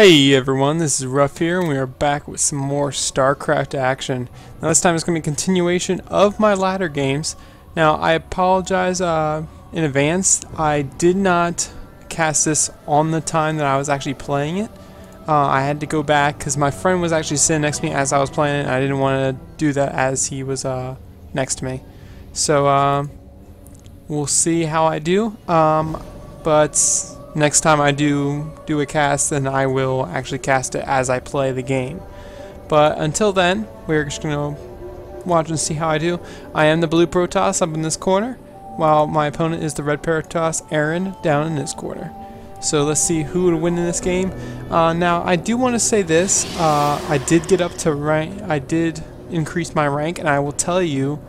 Hey everyone, this is Ruff here, and we are back with some more StarCraft action. Now this time it's going to be a continuation of my ladder games. Now I apologize in advance. I did not cast this on the time that I was actually playing it. I had to go back because my friend was actually sitting next to me as I was playing it, and I didn't want to do that as he was next to me. So we'll see how I do. But next time I do a cast, then I will actually cast it as I play the game. But until then, we're just going to watch and see how I do. I am the blue Protoss up in this corner, while my opponent is the red Protoss, Aaron, down in this corner. So let's see who would win in this game. Now, I do want to say this. I did get up to rank. I did increase my rank, and I will tell you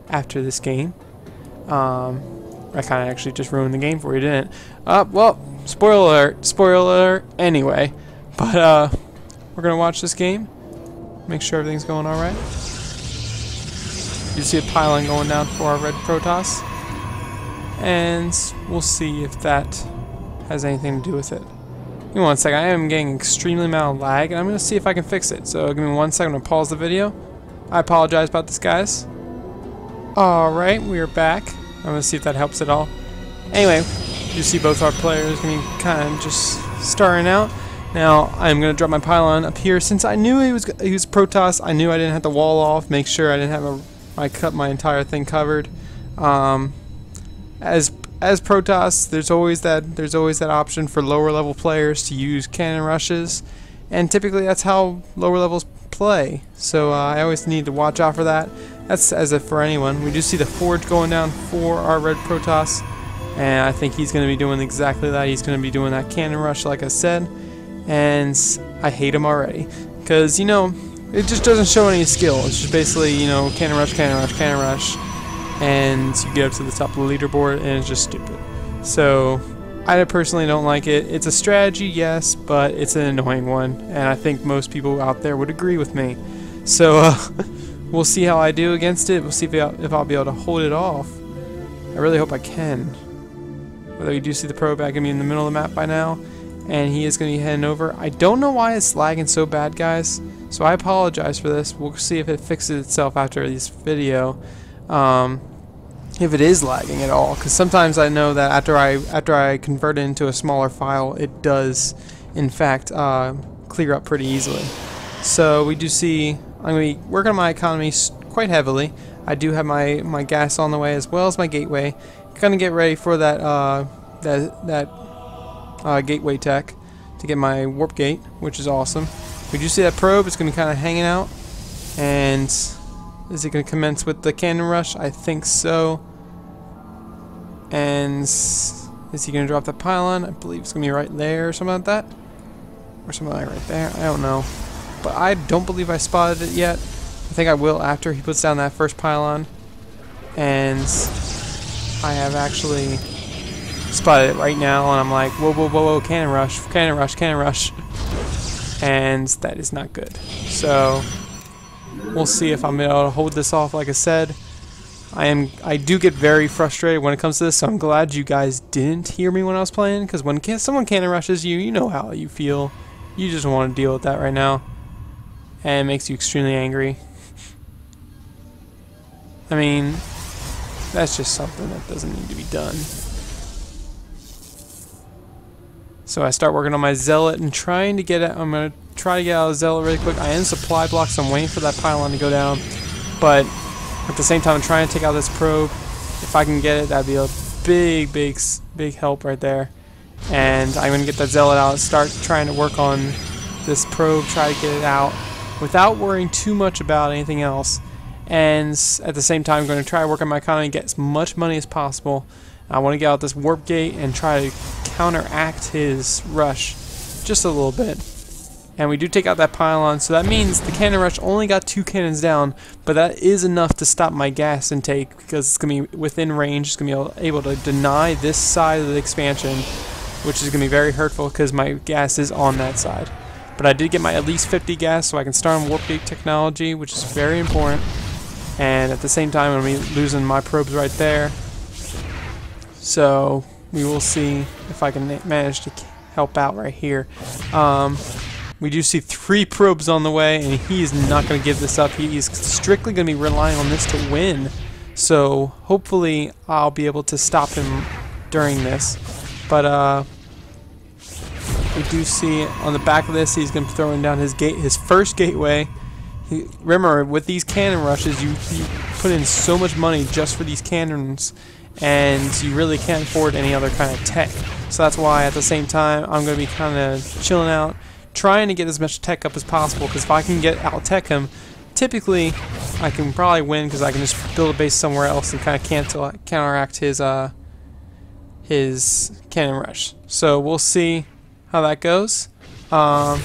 after this game. I kind of actually just ruined the game for you, didn't it? Well, spoiler alert, anyway. But, we're going to watch this game. Make sure everything's going alright. You see a pylon going down for our red Protoss. And we'll see if that has anything to do with it. Give me one second. I am getting extremely amount of lag, and I'm going to see if I can fix it. So give me 1 second to pause the video. I apologize about this, guys. Alright, we are back. I'm going to see if that helps at all. Anyway, you see both our players going to be kind of just starting out. Now, I'm going to drop my pylon up here. Since I knew he was Protoss, I knew I didn't have to wall off, make sure I didn't have I cut my entire thing covered. As Protoss, there's always that option for lower level players to use cannon rushes, and typically that's how lower levels play. So I always need to watch out for that. That's as if for anyone. We do see the forge going down for our red Protoss, and I think he's going to be doing exactly that. He's going to be doing that cannon rush like I said, and I hate him already because, you know, it just doesn't show any skill. It's just basically, you know, cannon rush, cannon rush, cannon rush, and you get up to the top of the leaderboard and it's just stupid. So I personally don't like it. It's a strategy, yes, but it's an annoying one, and I think most people out there would agree with me. So we'll see how I do against it. We'll see if I'll be able to hold it off. I really hope I can. Although you do see the probe back in the middle of the map by now, and he is going to be heading over. I don't know why it's lagging so bad, guys, so I apologize for this. We'll see if it fixes itself after this video. If it is lagging at all, because sometimes I know that after I convert it into a smaller file, it does in fact clear up pretty easily. So we do see I'm going to be working on my economy quite heavily. I do have my gas on the way as well as my gateway. Gonna get ready for that gateway tech to get my warp gate, which is awesome. We do see that probe. It's going to be kind of hanging out, and is it going to commence with the cannon rush? I think so. And is he going to drop the pylon? I believe it's going to be right there or something like that. Or something like right there. I don't know. But I don't believe I spotted it yet. I think I will after he puts down that first pylon. And I have actually spotted it right now. And I'm like, whoa, whoa, whoa, whoa, cannon rush, cannon rush, cannon rush. And that is not good. So we'll see if I'm able to hold this off. Like I said, I do get very frustrated when it comes to this, so I'm glad you guys didn't hear me when I was playing, because when someone cannon rushes you, you know how you feel. You just want to deal with that right now, and it makes you extremely angry. I mean, that's just something that doesn't need to be done. So I start working on my zealot and trying to get it. I'm going to try to get out of Zealot really quick. I am supply blocked, so I'm waiting for that pylon to go down. But at the same time, I'm trying to take out this probe. If I can get it, that'd be a big, big, big help right there. And I'm going to get that Zealot out, start trying to work on this probe, try to get it out without worrying too much about anything else. And at the same time, I'm going to try to work on my economy and get as much money as possible. I want to get out this warp gate and try to counteract his rush just a little bit. And we do take out that pylon, so that means the cannon rush only got 2 cannons down, but that is enough to stop my gas intake, because it's going to be within range. It's going to be able to deny this side of the expansion, which is going to be very hurtful because my gas is on that side. But I did get my at least 50 gas, so I can start on warp gate technology, which is very important. And at the same time, I'm going to be losing my probes right there. So we will see if I can manage to help out right here. We do see 3 probes on the way, and he is not going to give this up. He is strictly going to be relying on this to win. So hopefully I'll be able to stop him during this. But we do see on the back of this, he's going to be throwing down his first gateway. Remember, with these cannon rushes, you put in so much money just for these cannons, and you really can't afford any other kind of tech. So that's why at the same time I'm going to be kind of chilling out, trying to get as much tech up as possible, because if I can get out tech him, typically I can probably win, because I can just build a base somewhere else and kind of counteract his cannon rush. So we'll see how that goes. At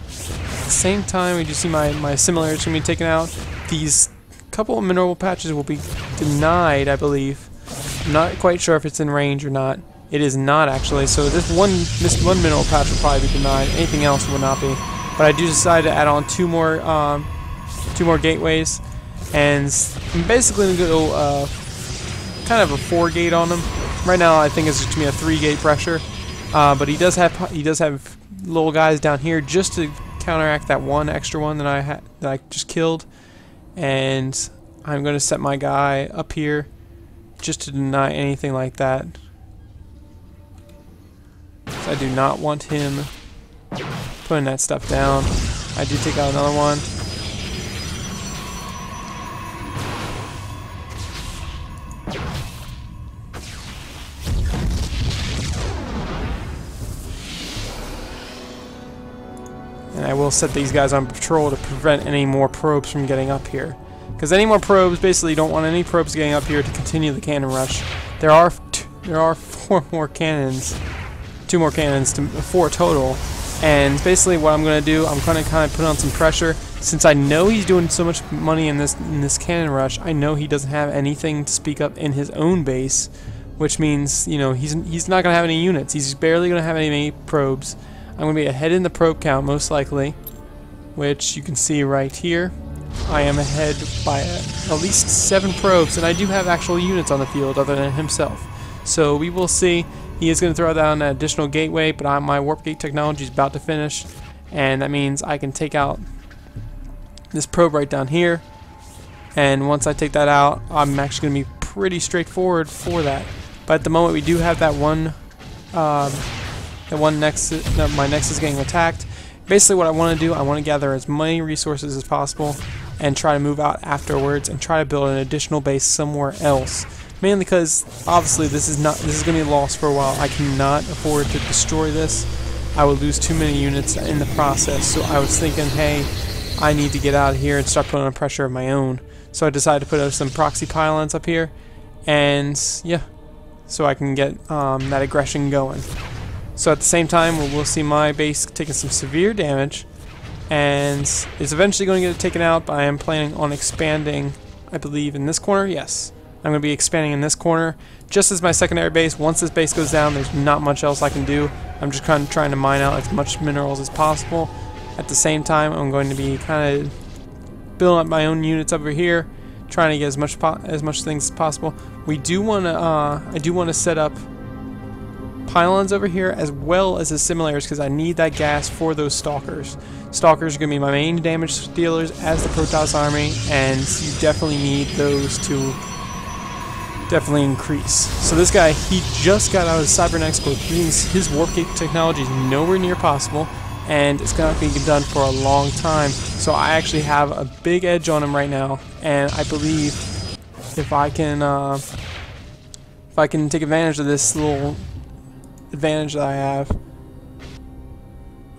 the same time, we do see my simulators going to be taken out. These couple of mineral patches will be denied, I believe. I'm not quite sure if it's in range or not. It is not, actually, so this one mineral patch will probably be denied. Anything else will not be. But I do decide to add on two more gateways, and I'm basically going to go kind of a 4-gate on them. Right now, I think it's just going to be a 3-gate pressure, but he does have little guys down here just to counteract that one extra one that I just killed, and I'm going to set my guy up here just to deny anything like that. I do not want him putting that stuff down. I do take out another one. And I will set these guys on patrol to prevent any more probes from getting up here. Because any more probes, basically, you don't want any probes getting up here to continue the cannon rush. There are 4 more cannons. 2 more cannons to 4 total, and basically what I'm going to do, I'm going to kind of put on some pressure. Since I know he's doing so much money in this cannon rush, I know he doesn't have anything to speak up in his own base, which means, you know, he's not going to have any units. He's barely going to have any probes. I'm going to be ahead in the probe count most likely, which you can see right here. I am ahead by at least 7 probes, and I do have actual units on the field other than himself. So we will see. He is going to throw down an additional gateway, but my warp gate technology is about to finish, and that means I can take out this probe right down here. And once I take that out, I'm actually going to be pretty straightforward for that. But at the moment, we do have that one nexus. My nexus is getting attacked. Basically, what I want to do, I want to gather as many resources as possible and try to move out afterwards and try to build an additional base somewhere else. Mainly because, obviously, this is going to be lost for a while. I cannot afford to destroy this. I would lose too many units in the process. So I was thinking, hey, I need to get out of here and start putting on pressure of my own. So I decided to put up some proxy pylons up here, and yeah, so I can get that aggression going. So at the same time, we'll see my base taking some severe damage, and it's eventually going to get taken out. But I am planning on expanding, I believe, in this corner. Yes. I'm going to be expanding in this corner just as my secondary base. Once this base goes down, there's not much else I can do. I'm just kind of trying to mine out as much minerals as possible. At the same time, I'm going to be kind of building up my own units over here, trying to get as much things as possible. We do want to I do want to set up pylons over here as well as the simulators, because I need that gas for those stalkers. Stalkers are going to be my main damage dealers as the Protoss army, and you definitely need those to definitely increase. So this guy, he just got out of Cybernetics, which means his warp gate technology is nowhere near possible, and it's going to be done for a long time. So I actually have a big edge on him right now, and I believe if I can take advantage of this little advantage that I have,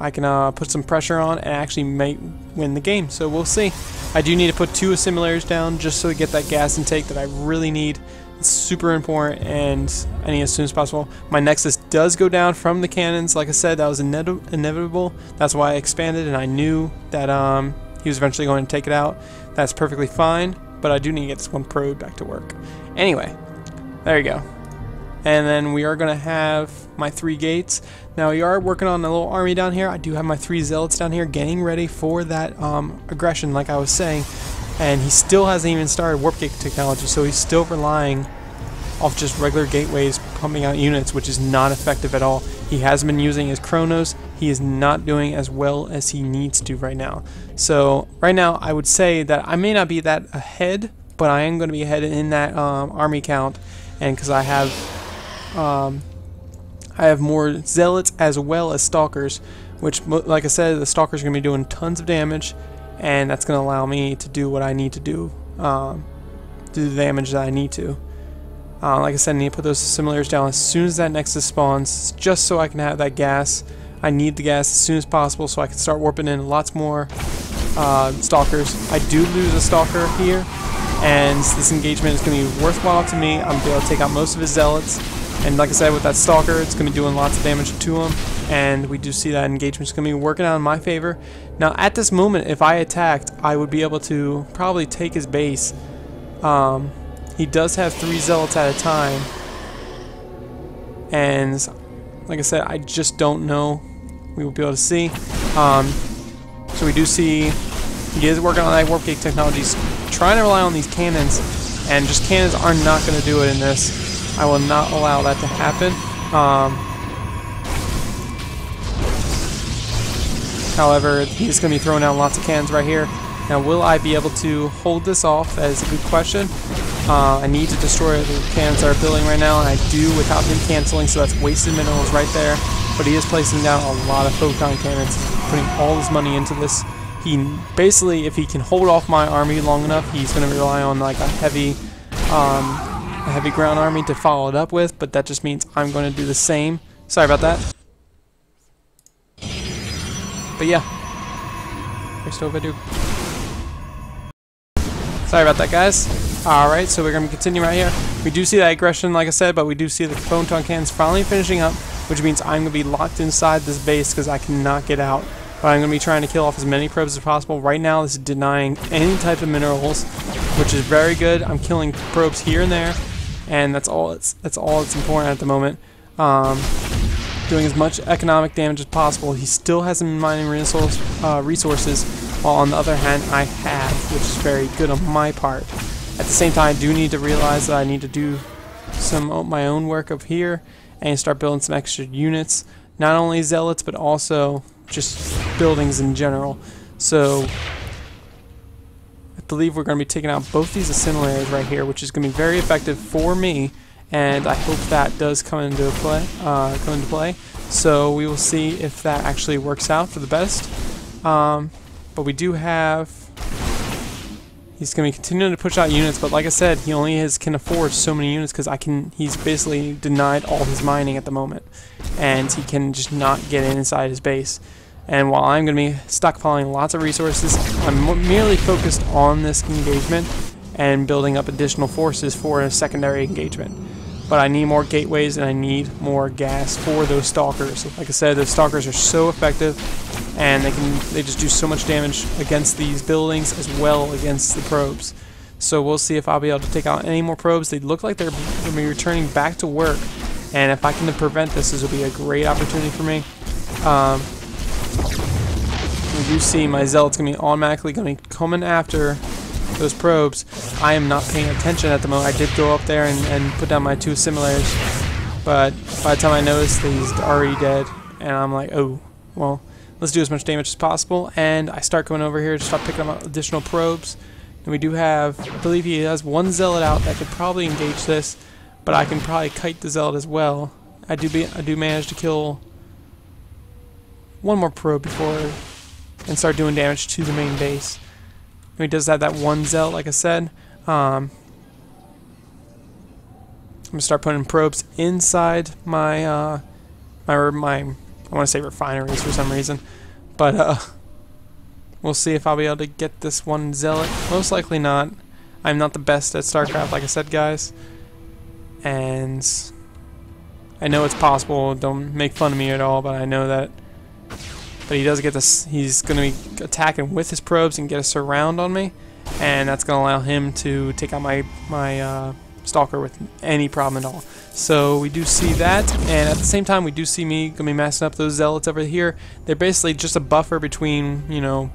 I can put some pressure on and actually win the game. So we'll see. I do need to put 2 simulators down just so we get that gas intake that I really need. It's super important, and I need as soon as possible. My nexus does go down from the cannons. Like I said, that was inevitable. That's why I expanded, and I knew that he was eventually going to take it out. That's perfectly fine, but I do need to get this one probe back to work. Anyway, there you go. And then we are going to have my 3 gates. Now we are working on a little army down here. I do have my 3 zealots down here getting ready for that aggression, like I was saying. And he still hasn't even started warp gate technology, so he's still relying off just regular gateways pumping out units, which is not effective at all. He has been using his chronos. He is not doing as well as he needs to right now. So right now I would say that I may not be that ahead, but I am going to be ahead in that army count, and because I have more zealots as well as stalkers, which, like I said, the stalkers are going to be doing tons of damage, and that's going to allow me to do what I need to do, do the damage that I need to. Like I said, I need to put those simulators down as soon as that nexus spawns, just so I can have that gas. I need the gas as soon as possible so I can start warping in lots more stalkers. I do lose a stalker here, and this engagement is going to be worthwhile to me. I'm going to be able to take out most of his zealots, and like I said, with that stalker, it's going to be doing lots of damage to him, and we do see that engagement is going to be working out in my favor. Now, at this moment, if I attacked, I would be able to probably take his base. He does have 3 zealots at a time, and like I said, I just don't know. We will be able to see. So we do see he is working on that warp gate technology. He's trying to rely on these cannons, and just cannons are not going to do it in this. I will not allow that to happen. However, he's going to be throwing down lots of cannons right here. Now, will I be able to hold this off? That is a good question. I need to destroy the cannons that are building right now, and I do without him canceling, so that's wasted minerals right there. But he is placing down a lot of photon cannons, putting all his money into this. He basically, if he can hold off my army long enough, he's going to rely on like a heavy ground army to follow it up with. But that just means I'm going to do the same. Sorry about that. But yeah, first overdue. Sorry about that, guys. Alright, so we're going to continue right here. We do see that aggression, like I said, but we do see the photon cannons finally finishing up, which means I'm going to be locked inside this base because I cannot get out. But I'm going to be trying to kill off as many probes as possible. Right now, this is denying any type of minerals, which is very good. I'm killing probes here and there, and that's all that's important at the moment. Doing as much economic damage as possible. He still hasn't been mining resources, while on the other hand, I have, which is very good on my part. At the same time, I do need to realize that I need to do some of my own work up here and start building some extra units. Not only zealots, but also just buildings in general. So I believe we're going to be taking out both these assimilators right here, which is going to be very effective for me, and I hope that does come into play. So we will see if that actually works out for the best. But we do have. He's going to be continuing to push out units, but like I said, he only can afford so many units because he's basically denied all his mining at the moment, and he can just not get inside his base. And while I'm going to be stockpiling lots of resources, I'm merely focused on this engagement and building up additional forces for a secondary engagement. But I need more gateways and I need more gas for those stalkers. Like I said, those stalkers are so effective, and they just do so much damage against these buildings as well against the probes. So we'll see if I'll be able to take out any more probes. They look like they're going to be returning back to work, and if I can prevent this, this will be a great opportunity for me. We do see my zealots going to be automatically going to be coming after those probes. I am not paying attention at the moment. I did go up there and put down my 2 simulators, but by the time I noticed, he's already dead, and I'm like, oh, well, let's do as much damage as possible. And I start coming over here to start picking up additional probes. And we do have, I believe he has 1 zealot out that could probably engage this, but I can probably kite the zealot as well. I do manage to kill 1 more probe before and start doing damage to the main base. He does have that 1 zealot, like I said. I'm gonna start putting probes inside my I want to say refineries for some reason, but we'll see if I'll be able to get this 1 zealot. Most likely not. I'm not the best at StarCraft, like I said, guys, and I know it's possible. Don't make fun of me at all, but I know that. But he does get this. He's going to be attacking with his probes and get a surround on me, and that's going to allow him to take out my stalker with any problem at all. So we do see that, and at the same time, we do see me going to be massing up those zealots over here. They're basically just a buffer between, you know,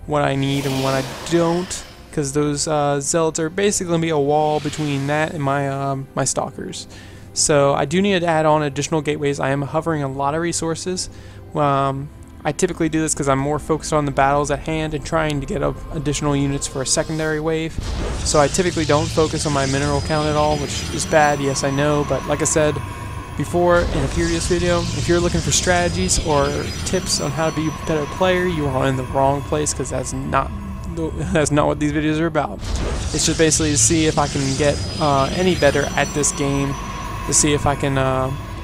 what I need and what I don't, because those zealots are basically going to be a wall between that and my my stalkers. So I do need to add on additional gateways. I am hovering a lot of resources. I typically do this because I'm more focused on the battles at hand and trying to get additional units for a secondary wave. So I typically don't focus on my mineral count at all, which is bad, yes I know, but like I said before in a previous video, if you're looking for strategies or tips on how to be a better player, you are in the wrong place, because that's not what these videos are about. It's just basically to see if I can get any better at this game, to see if I can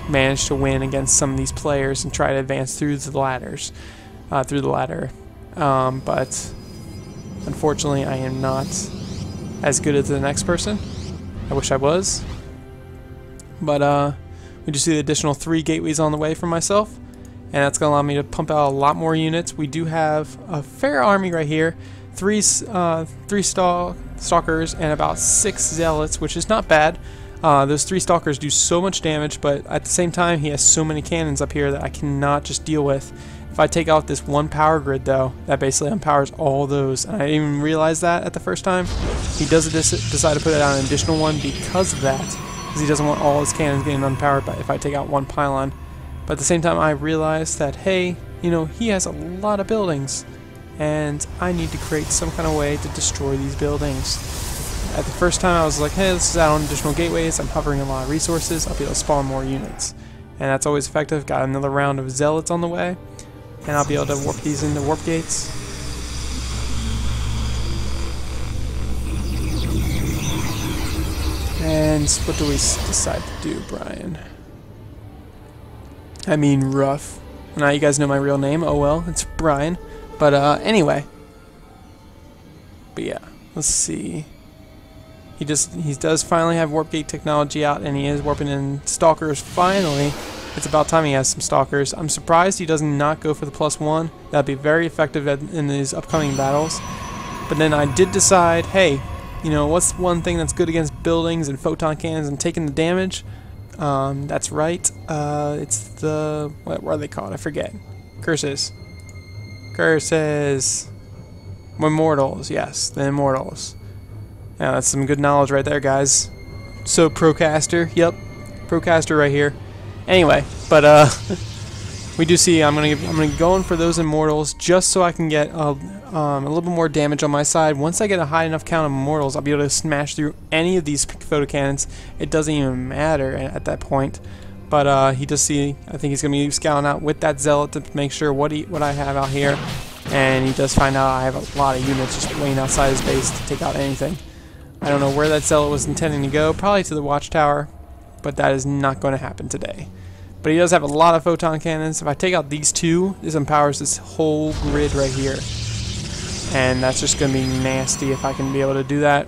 manage to win against some of these players and try to advance through the ladders, through the ladder. But unfortunately, I am not as good as the next person. I wish I was. But we just see the additional 3 gateways on the way for myself, and that's going to allow me to pump out a lot more units. We do have a fair army right here. 3 stalkers and about 6 zealots, which is not bad. Those 3 stalkers do so much damage, but at the same time he has so many cannons up here that I cannot just deal with. If I take out this one power grid though, that basically empowers all those, and I didn't even realize that at the first time. He does decide to put it on an additional one because of that, because he doesn't want all his cannons getting unpowered if I take out one pylon. But at the same time I realized that, hey, you know, he has a lot of buildings, and I need to create some kind of way to destroy these buildings. At the first time I was like, hey, let's add on additional gateways, I'm hovering a lot of resources, I'll be able to spawn more units. And that's always effective. Got another round of zealots on the way, and I'll be able to warp these into warp gates. And what do we decide to do, Brian? I mean Rough. Now you guys know my real name, oh well, it's Brian. But anyway. But yeah, let's see. He does finally have warp gate technology out, and he is warping in stalkers finally. It's about time he has some stalkers. I'm surprised he does not go for the +1. That'd be very effective in these upcoming battles. But then I did decide, hey, you know, what's one thing that's good against buildings and photon cannons and taking the damage? That's right. It's the what are they called? I forget. Curses. Curses. Immortals. Yes, the immortals. Yeah, that's some good knowledge right there, guys. So procaster, yep, procaster right here. Anyway, but we do see I'm gonna go in for those immortals just so I can get a little bit more damage on my side. Once I get a high enough count of immortals, I'll be able to smash through any of these photocannons. It doesn't even matter at that point. But he does see. I think he's gonna be scouting out with that zealot to make sure what I have out here, and he does find out I have a lot of units just waiting outside his base to take out anything. I don't know where that zealot was intending to go, probably to the watchtower, but that is not going to happen today. But he does have a lot of photon cannons. If I take out these 2, this empowers this whole grid right here. And that's just going to be nasty if I can be able to do that.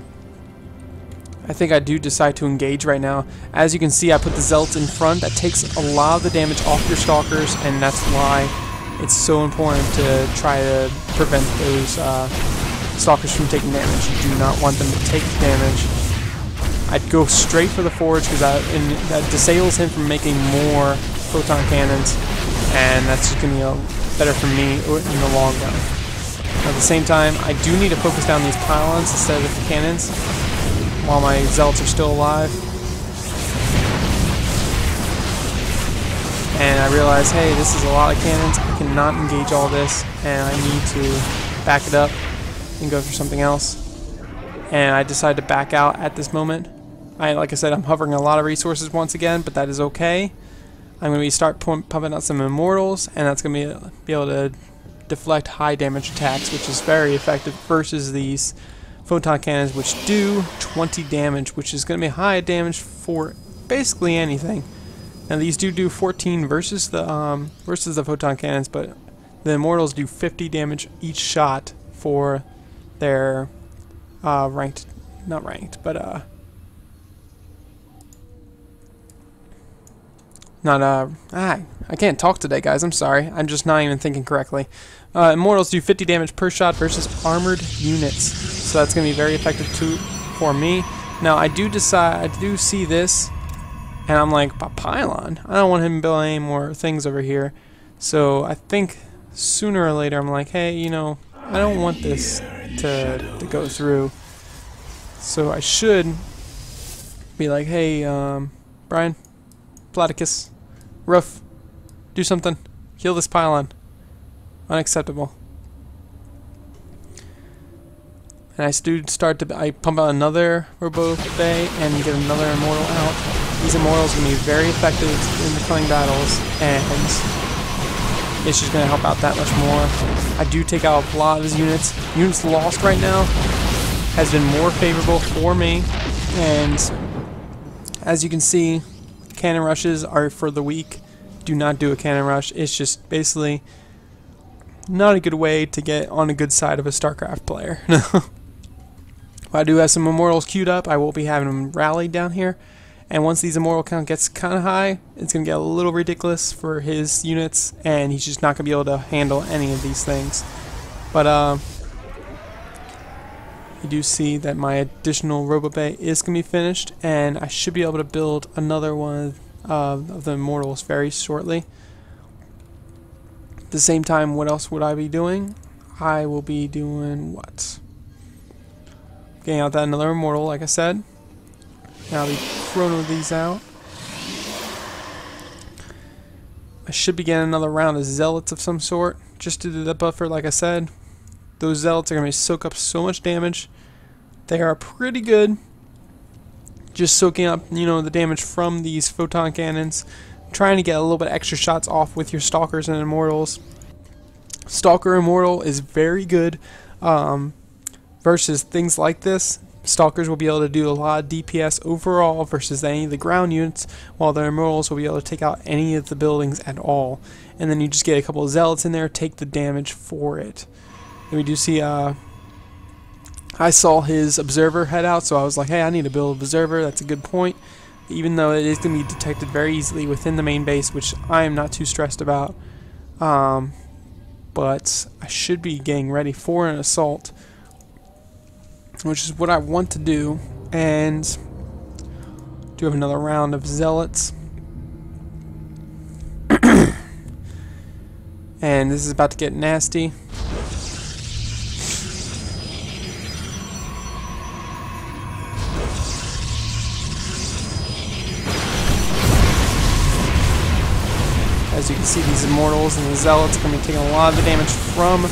I think I do decide to engage right now. As you can see, I put the zealots in front. That takes a lot of the damage off your stalkers, and that's why it's so important to try to prevent those stalkers from taking damage. You do not want them to take damage. I'd go straight for the forge because that disables him from making more photon cannons, and that's just going to be better for me in the long run. At the same time, I do need to focus down these pylons instead of the cannons while my zealots are still alive. And I realize, hey, this is a lot of cannons. I cannot engage all this, and I need to back it up and go for something else. And I decide to back out at this moment. Like I said, I'm hovering a lot of resources once again, but that is okay. I'm going to start pumping out some immortals, and that's going to be able to deflect high damage attacks, which is very effective versus these photon cannons, which do 20 damage, which is going to be high damage for basically anything. Now these do 14 versus the photon cannons, but the immortals do 50 damage each shot for their not ranked, but I can't talk today, guys. I'm sorry. I'm just not even thinking correctly. Immortals do 50 damage per shot versus armored units, so that's going to be very effective for me. Now I do see this, and I'm like, a pylon? I don't want him building any more things over here. So I think sooner or later I'm like, hey, you know, I don't want this to go through. So I should be like, hey, Brian, Platticus. Roof. Do something. Heal this pylon. Unacceptable. And I pump out another Robo Bay and get another Immortal out. These Immortals are going to be very effective in the killing battles, and it's just going to help out that much more. I do take out a lot of his units. Units lost right now has been more favorable for me, and as you can see, cannon rushes are for the weak. Do not do a cannon rush. It's just basically not a good way to get on a good side of a StarCraft player. I do have some Immortals queued up. I will be having them rallied down here. And once these Immortal count gets kind of high, it's going to get a little ridiculous for his units, and he's just not going to be able to handle any of these things. But you do see that my additional Robo Bay is going to be finished, and I should be able to build another one of the Immortals very shortly. At the same time, what else would I be doing? I will be doing what? Getting out that another Immortal, like I said. And I'll be chrono these out. I should be getting another round of Zealots of some sort, just to do the buffer, like I said. Those Zealots are going to soak up so much damage. They are pretty good. Just soaking up, the damage from these photon cannons. Trying to get a little bit extra shots off with your Stalkers and Immortals. Stalker Immortal is very good versus things like this. Stalkers will be able to do a lot of DPS overall versus any of the ground units, while the Immortals will be able to take out any of the buildings at all. And then you just get a couple of Zealots in there, take the damage for it. And we do see, I saw his Observer head out, so I was like, hey, I need to build an Observer. That's a good point. Even though it is going to be detected very easily within the main base, which I am not too stressed about. But I should be getting ready for an assault, which is what I want to do, and do have another round of Zealots. And this is about to get nasty. As you can see, these Immortals and the Zealots are going to be taking a lot of the damage from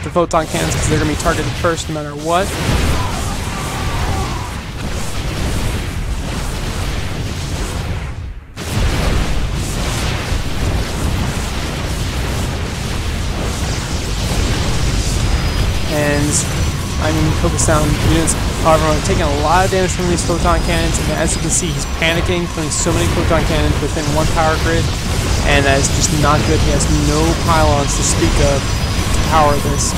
the photon cannons because they're going to be targeted first no matter what. And I'm focused on units. However, I'm taking a lot of damage from these photon cannons, and as you can see, he's panicking, putting so many photon cannons within one power grid, and that is just not good. He has no pylons to speak of to power this.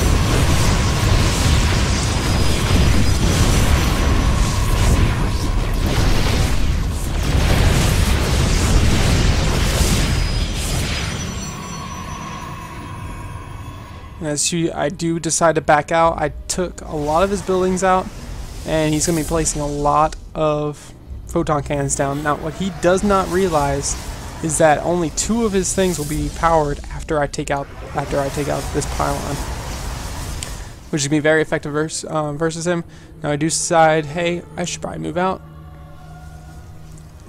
As I do decide to back out, I took a lot of his buildings out, and he's going to be placing a lot of photon cannons down. Now, what he does not realize is that only 2 of his things will be powered after I take out this pylon, which is going to be very effective versus him. Now, I do decide, hey, I should probably move out,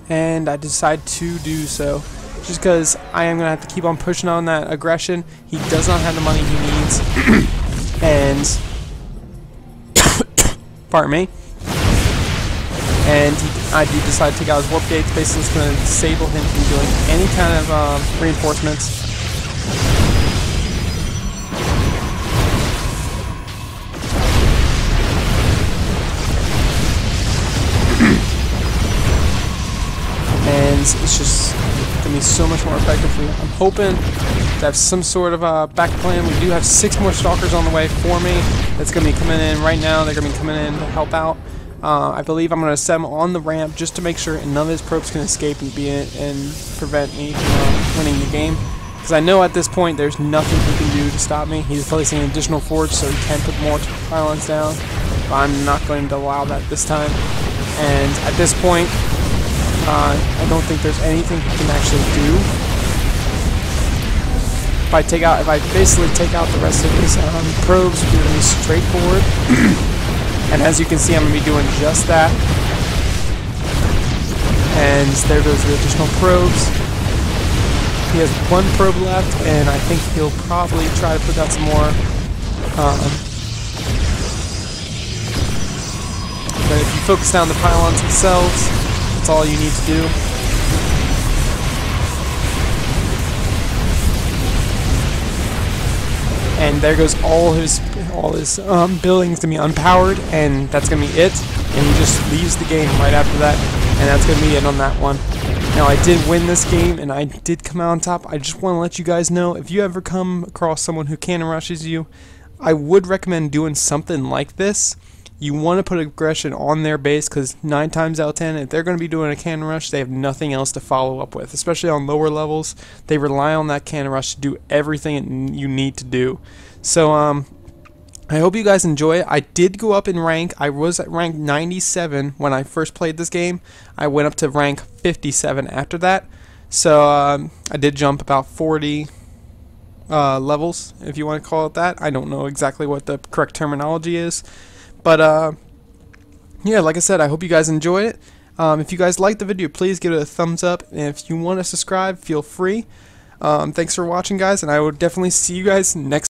and I decide to do so. Just because I am going to have to keep on pushing on that aggression. He does not have the money he needs. And pardon me. And I do decide to take out his warp gates. Basically, it's going to disable him from doing any kind of reinforcements. And it's just going to be so much more effective for you. I'm hoping to have some sort of a back plan. We do have 6 more Stalkers on the way for me. That's going to be coming in right now. They're going to be coming in to help out. I believe I'm going to set them on the ramp just to make sure none of his probes can escape and prevent me from winning the game. Because I know at this point there's nothing he can do to stop me. He's placing an additional forge so he can put more pylons down. But I'm not going to allow that this time. And at this point, I don't think there's anything he can actually do. If I basically take out the rest of his probes, we're going to be straightforward. And as you can see, I'm going to be doing just that. And there goes the additional probes. He has one probe left, and I think he'll probably try to put out some more. But if you focus down the pylons themselves, that's all you need to do. And there goes all his buildings gonna be unpowered, and that's gonna be it. And he just leaves the game right after that, and that's gonna be it on that one. Now, I did win this game, and I did come out on top. I just want to let you guys know, if you ever come across someone who cannon rushes you, I would recommend doing something like this. You want to put aggression on their base, because 9 times out of 10, if they're going to be doing a cannon rush, they have nothing else to follow up with. Especially on lower levels, they rely on that cannon rush to do everything you need to do. So, I hope you guys enjoy it. I did go up in rank. I was at rank 97 when I first played this game. I went up to rank 57 after that. So I did jump about 40 levels, if you want to call it that. I don't know exactly what the correct terminology is. But yeah, like I said, I hope you guys enjoyed it. If you guys liked the video, please give it a thumbs up. And if you want to subscribe, feel free. Thanks for watching, guys, and I will definitely see you guys next